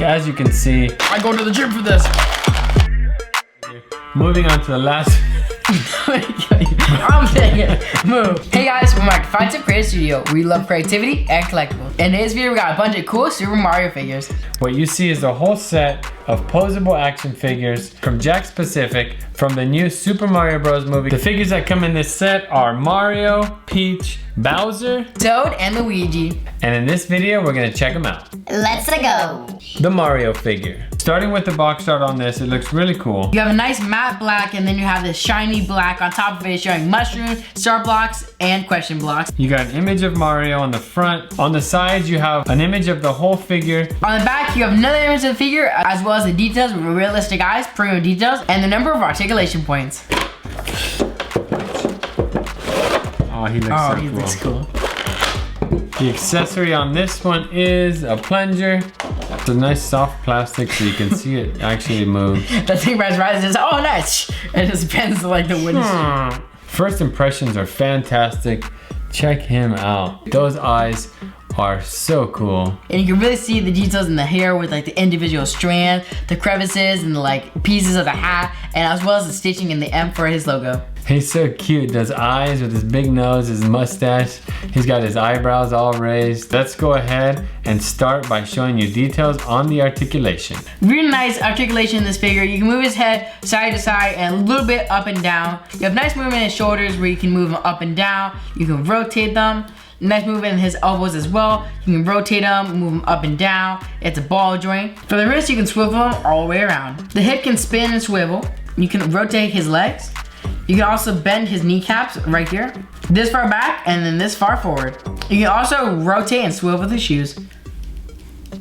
As you can see, I go to the gym for this. moving on to the last. I'm taking it. Move. Hey guys, we're at Find Some Creative Studio. We love creativity and collectibles. In today's video, we got a bunch of cool Super Mario figures. What you see is a whole set of posable action figures from JAKKS Pacific from the new Super Mario Bros. Movie. The figures that come in this set are Mario, Peach, Bowser, Toad, and Luigi. And in this video, we're gonna check them out. Let's go. The Mario figure. Starting with the box art on this, it looks really cool. You have a nice matte black, and then you have this shiny black on top of it showing mushrooms, star blocks, and question blocks. You got an image of Mario on the front. On the sides, you have an image of the whole figure. On the back, you have another image of the figure, as well as the details with realistic eyes, premium details, and the number of articulation points. Oh, he looks cool. The accessory on this one is a plunger. It's a nice soft plastic so you can see it actually move. The thing right says, oh nice! It just bends like the wooden. First impressions are fantastic. Check him out. Those eyes are so cool. And you can really see the details in the hair with like the individual strands, the crevices, and the like pieces of the hat, and as well as the stitching in the M for his logo. He's so cute. Those eyes with his big nose, his mustache. He's got his eyebrows all raised. Let's go ahead and start by showing you details on the articulation. Really nice articulation in this figure. You can move his head side to side and a little bit up and down. You have nice movement in his shoulders where you can move them up and down. You can rotate them. Nice movement in his elbows as well. You can rotate them, move them up and down. It's a ball joint. For the wrist, you can swivel them all the way around. The hip can spin and swivel. You can rotate his legs. You can also bend his kneecaps right here, this far back, and then this far forward. You can also rotate and swivel the shoes.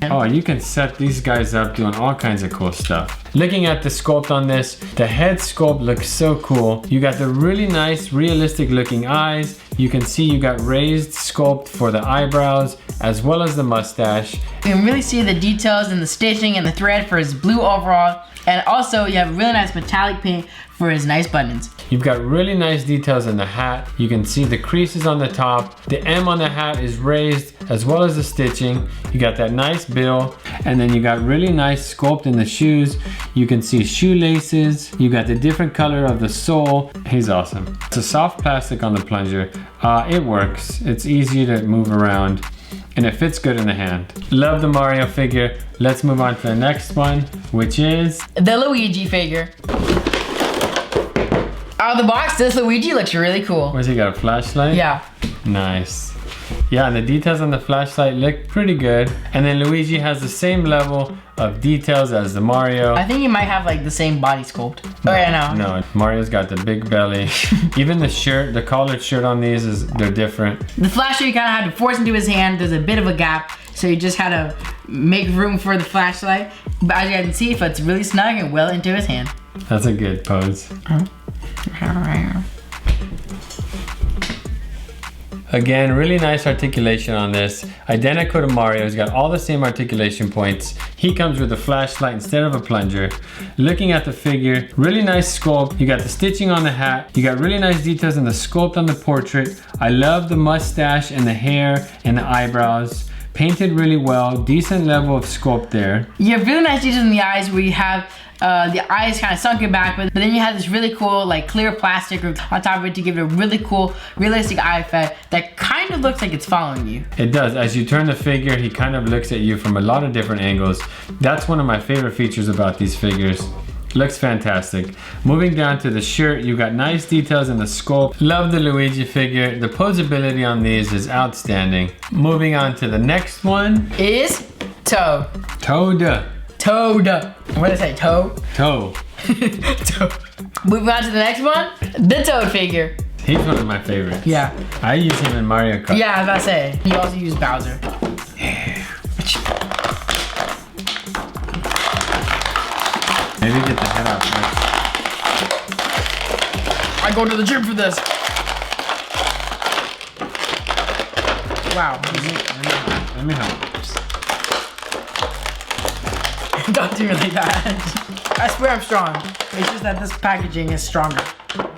Oh, you can set these guys up doing all kinds of cool stuff. Looking at the sculpt on this, the head sculpt looks so cool. You got the really nice, realistic looking eyes. You can see you got raised sculpt for the eyebrows as well as the mustache. You can really see the details and the stitching and the thread for his blue overall. And also you have really nice metallic paint for his nice buttons. You've got really nice details in the hat. You can see the creases on the top. The M on the hat is raised as well as the stitching. You got that nice bill. And then you got really nice sculpt in the shoes. You can see shoelaces. You got the different color of the sole. He's awesome. It's a soft plastic on the plunger. It works. It's easy to move around. And it fits good in the hand. Love the Mario figure. Let's move on to the next one, which is the Luigi figure. Out of the box, this Luigi looks really cool. Where's he got a flashlight? Yeah. Nice. Yeah, and the details on the flashlight look pretty good. And then Luigi has the same level of details as the Mario. I think he might have like the same body sculpt. Oh yeah, no. No, Mario's got the big belly. Even the shirt, the collared shirt on these they're different. The flashlight you kind of had to force into his hand. There's a bit of a gap, so you just had to make room for the flashlight. But as you can see, it fits really snug and well into his hand. That's a good pose. Again, really nice articulation on this. Identical to Mario, he's got all the same articulation points. He comes with a flashlight instead of a plunger. Looking at the figure, really nice sculpt. You got the stitching on the hat. You got really nice details in the sculpt on the portrait. I love the mustache and the hair and the eyebrows. Painted really well, decent level of sculpt there. You have really nice details in the eyes where you have the eyes kind of sunken back, but then you have this really cool like clear plastic on top of it to give it a really cool realistic eye effect that kind of looks like it's following you. It does. As you turn the figure, he kind of looks at you from a lot of different angles. That's one of my favorite features about these figures. Looks fantastic. Moving down to the shirt, you got nice details in the sculpt. Love the Luigi figure. The posability on these is outstanding. Moving on to the next one is Toad. Toad. Toad. What did I say? Toe? Toe. Toad. Moving on to the next one, the Toad figure. He's one of my favorites. Yeah. I use him in Mario Kart. Yeah, I was about to say. You also use Bowser. Maybe get the head out first. I go to the gym for this. Wow. Let me help. Don't do me like that. I swear I'm strong. It's just that this packaging is stronger.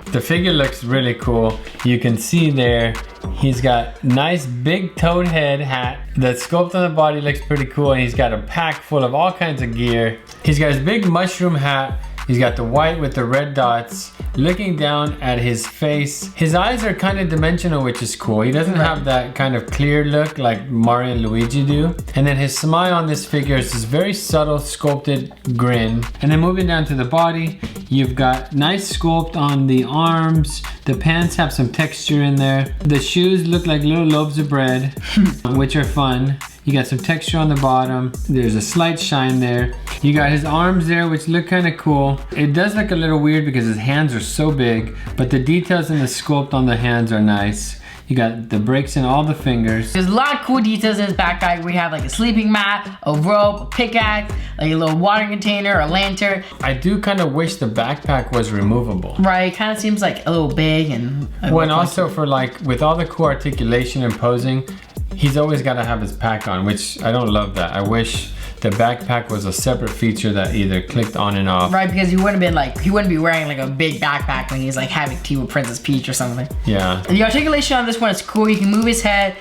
The figure looks really cool. You can see there, he's got nice big toad head hat. The sculpt on the body looks pretty cool, and he's got a pack full of all kinds of gear. He's got his big mushroom hat. He's got the white with the red dots. Looking down at his face. His eyes are kind of dimensional, which is cool. He doesn't have that kind of clear look like Mario and Luigi do. And then his smile on this figure is this very subtle sculpted grin. And then moving down to the body, you've got nice sculpt on the arms. The pants have some texture in there. The shoes look like little loaves of bread, which are fun. You got some texture on the bottom. There's a slight shine there. You got his arms there, which look kind of cool. It does look a little weird because his hands are so big, but the details in the sculpt on the hands are nice. You got the breaks in all the fingers. There's a lot of cool details in his backpack. We have like a sleeping mat, a rope, a pickaxe, like a little water container, a lantern. I do kind of wish the backpack was removable. Right, kind of seems like a little big and... Well, and also for like, with all the cool articulation and posing, he's always got to have his pack on, which I don't love that. I wish the backpack was a separate feature that either clicked on and off. Right, because he wouldn't be wearing like a big backpack when he's like having tea with Princess Peach or something. Yeah. The articulation on this one is cool. You can move his head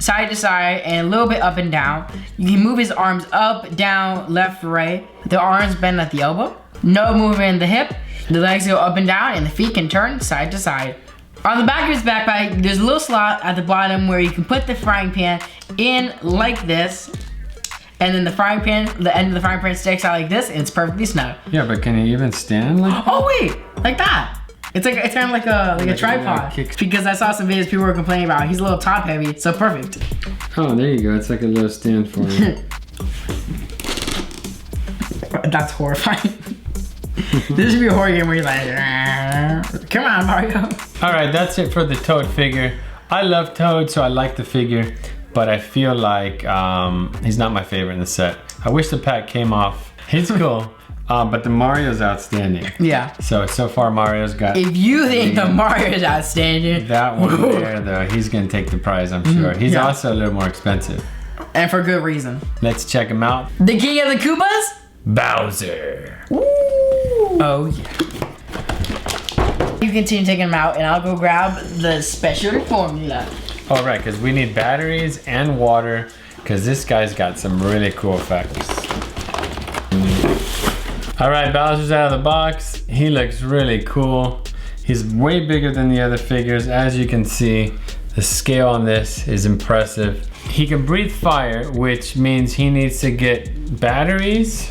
side to side and a little bit up and down. You can move his arms up, down, left, right. The arms bend at the elbow. No movement in the hip. The legs go up and down, and the feet can turn side to side. On the back of his backpack, there's a little slot at the bottom where you can put the frying pan in like this. And then the frying pan, the end of the frying pan sticks out like this, and it's perfectly snug. Yeah, but can he even stand like that? Oh wait, like that. It's kind of like a tripod. Because I saw some videos people were complaining about. He's a little top heavy, so perfect. Oh, there you go. It's like a little stand for him. That's horrifying. This should be a horror game where you're like, come on, Mario. All right, that's it for the Toad figure. I love Toad, so I like the figure, but I feel like he's not my favorite in the set. I wish the pack came off. He's cool, but the Mario's outstanding. Yeah. So far Mario's got... If you think the Mario's outstanding... That one there, though, he's gonna take the prize, I'm sure. He's also a little more expensive. And for good reason. Let's check him out. The king of the Koopas? Bowser. Ooh. Oh, yeah. You continue taking them out, and I'll go grab the special formula. All right, because we need batteries and water, because this guy's got some really cool effects. All right, Bowser's out of the box. He looks really cool. He's way bigger than the other figures. As you can see, the scale on this is impressive. He can breathe fire, which means he needs to get batteries.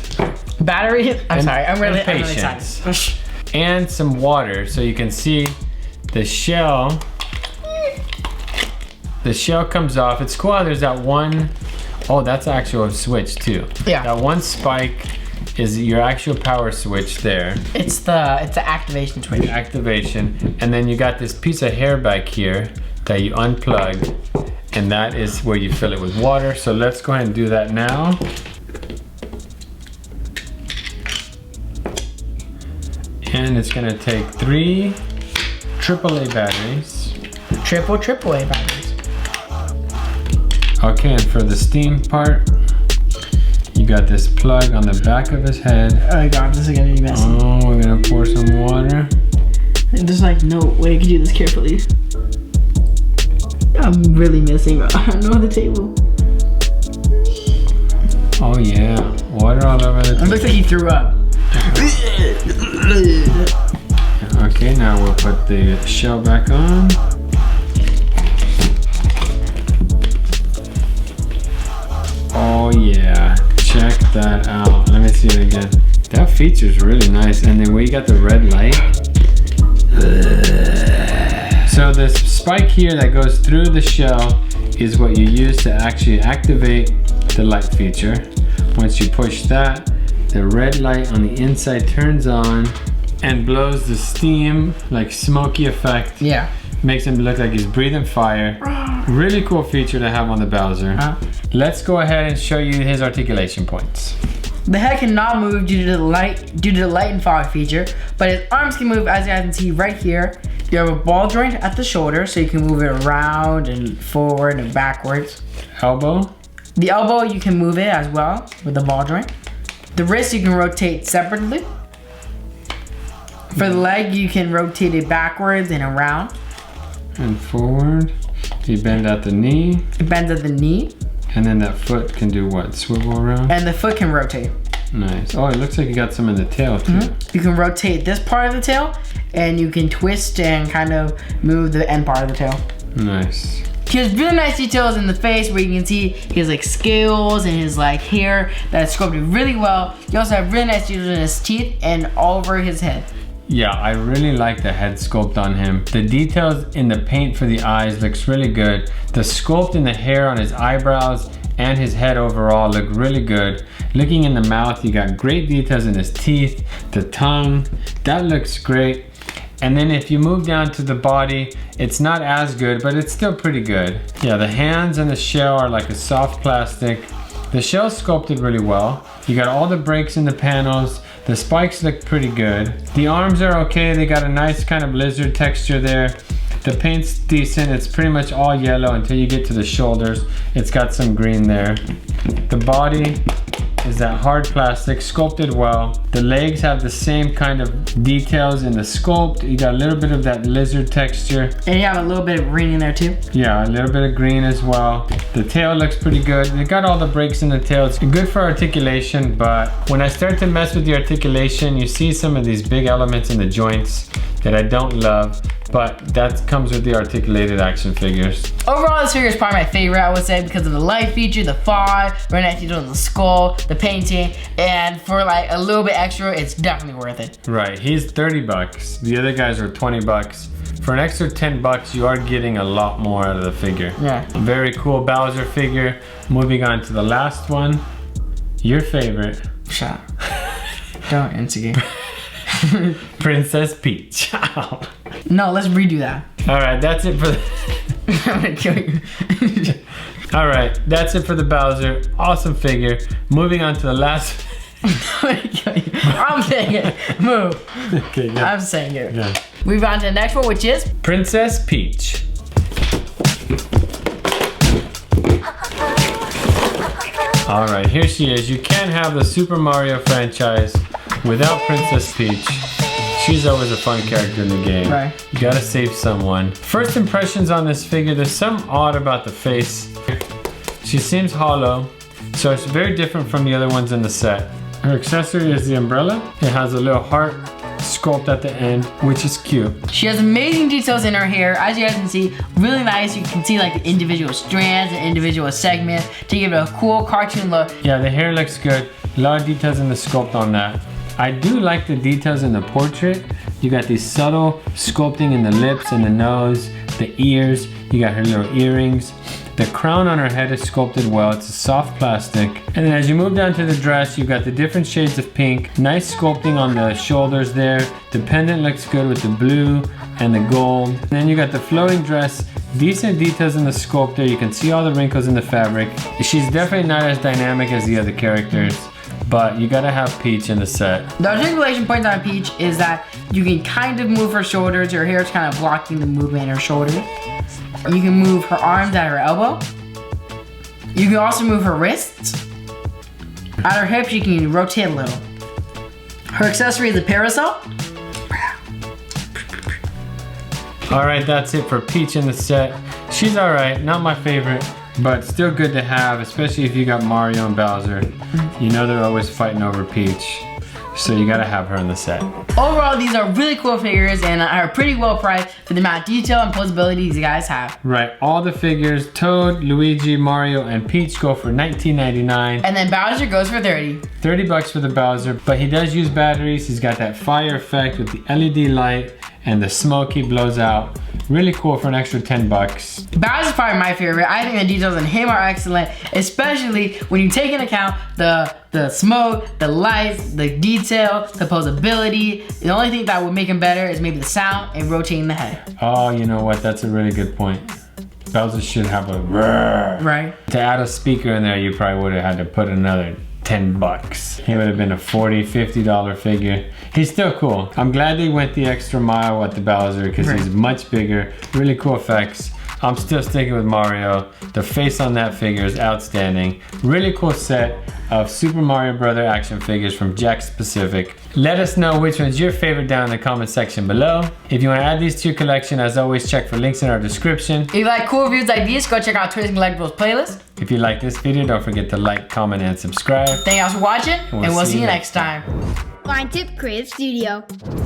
Batteries? I'm really excited. Patience. And some water, so you can see the shell. The shell comes off. It's cool how there's that one, oh, that's actual a switch too. Yeah. That one spike is your actual power switch there. It's the activation switch. The activation. And then you got this piece of hair back here that you unplug, and that is where you fill it with water. So let's go ahead and do that now. And it's gonna take 3 AAA batteries. AAA batteries. Okay, and for the steam part, you got this plug on the back of his head. Oh my god, this is gonna be messy. Oh, we're gonna pour some water. And there's like no way I can do this carefully. I'm really missing on the table. Oh yeah, water all over the table. It looks like he threw up. Okay, now we'll put the shell back on. Oh yeah, check that out. Let me see it again. That feature's really nice. And then we got the red light. So this spike here that goes through the shell is what you use to actually activate the light feature. Once you push that, the red light on the inside turns on and blows the steam, like smoky effect. Yeah. Makes him look like he's breathing fire. Really cool feature to have on the Bowser. Let's go ahead and show you his articulation points. The head cannot move due to the light and fog feature, but his arms can move, as you guys can see right here. You have a ball joint at the shoulder, so you can move it around and forward and backwards. Elbow. The elbow, you can move it as well with the ball joint. The wrist, you can rotate separately. For the leg, you can rotate it backwards and around. And forward. You bend at the knee. It bends at the knee. And then that foot can do what? Swivel around? And the foot can rotate. Nice. Oh, it looks like you got some in the tail too. You can rotate this part of the tail, and you can twist and kind of move the end part of the tail. Nice. He has really nice details in the face where you can see his like scales and his like hair that's sculpted really well. You also have really nice details in his teeth and all over his head. Yeah, I really like the head sculpt on him. The details in the paint for the eyes looks really good. The sculpt in the hair on his eyebrows and his head overall look really good. Looking in the mouth, you got great details in his teeth, the tongue, that looks great. And then if you move down to the body, it's not as good, but it's still pretty good. Yeah, the hands and the shell are like a soft plastic. The shell's sculpted really well. You got all the breaks in the panels. The spikes look pretty good. The arms are okay. They got a nice kind of lizard texture there. The paint's decent. It's pretty much all yellow until you get to the shoulders. It's got some green there. The body is that hard plastic, sculpted well. The legs have the same kind of details in the sculpt. You got a little bit of that lizard texture. And you have a little bit of green in there too. Yeah, a little bit of green as well. The tail looks pretty good. They got all the breaks in the tail. It's good for articulation, but when I start to mess with the articulation, you see some of these big elements in the joints that I don't love, but that comes with the articulated action figures. Overall, this figure is probably my favorite, I would say, because of the light feature, the fog, very nice detail on the skull, the painting, and for like a little bit extra, it's definitely worth it. Right, he's 30 bucks. The other guys are 20 bucks. For an extra 10 bucks, you are getting a lot more out of the figure. Yeah. Very cool Bowser figure. Moving on to the last one. Your favorite. Shut up. Don't instigate. Princess Peach. No, let's redo that. All right, that's it for the... I'm gonna kill you. All right, that's it for the Bowser. Awesome figure. Moving on to the last... I'm gonna kill you. I'm saying it. Move. Okay, yeah. I'm saying it. Yeah. Move on to the next one, which is Princess Peach. All right, here she is. You can't have the Super Mario franchise without Princess Peach. She's always a fun character in the game. Right. You gotta save someone. First impressions on this figure, there's something odd about the face. She seems hollow, so it's very different from the other ones in the set. Her accessory is the umbrella. It has a little heart sculpt at the end, which is cute. she has amazing details in her hair. As you guys can see, really nice. You can see like the individual strands and individual segments to give it a cool cartoon look. Yeah, the hair looks good. A lot of details in the sculpt on that. I do like the details in the portrait. You got these subtle sculpting in the lips and the nose, the ears. You got her little earrings. The crown on her head is sculpted well. It's a soft plastic. And then as you move down to the dress, you've got the different shades of pink. Nice sculpting on the shoulders there. The pendant looks good with the blue and the gold. And then you got the flowing dress. Decent details in the sculpt there. You can see all the wrinkles in the fabric. She's definitely not as dynamic as the other characters, but you gotta have Peach in the set. The articulation point on Peach is that you can kind of move her shoulders. Her hair is kind of blocking the movement in her shoulders. You can move her arms at her elbow. You can also move her wrists. At her hips, you can rotate a little. Her accessory is a parasol. All right, that's it for Peach in the set. She's all right, not my favorite, but still good to have, especially if you got Mario and Bowser. You know they're always fighting over Peach, so you gotta have her in the set. Overall, these are really cool figures and are pretty well priced for the amount of detail and posability these guys have. Right, all the figures, Toad, Luigi, Mario, and Peach go for $19.99. And then Bowser goes for 30. 30 bucks for the Bowser, but he does use batteries. He's got that fire effect with the LED light and the smoke he blows out. Really cool for an extra 10 bucks. Bowser's probably my favorite. I think the details on him are excellent, especially when you take into account the smoke, the lights, the detail, the posability. The only thing that would make him better is maybe the sound and rotating the head. Oh, you know what? That's a really good point. Bowser should have a roar. Right. To add a speaker in there, you probably would have had to put another 10 bucks. He would have been a $40, $50 figure. He's still cool. I'm glad they went the extra mile with the Bowser because he's much bigger, really cool effects. I'm still sticking with Mario. The face on that figure is outstanding. Really cool set of Super Mario Brother action figures from JAKKS Pacific. Let us know which one's your favorite down in the comment section below. If you want to add these to your collection, as always, check for links in our description. If you like cool reviews like these, go check out Twitter Collectibles playlist. If you like this video, don't forget to like, comment, and subscribe. Thank you guys for watching, and we'll see you next time. Fine Tip Creative Studio.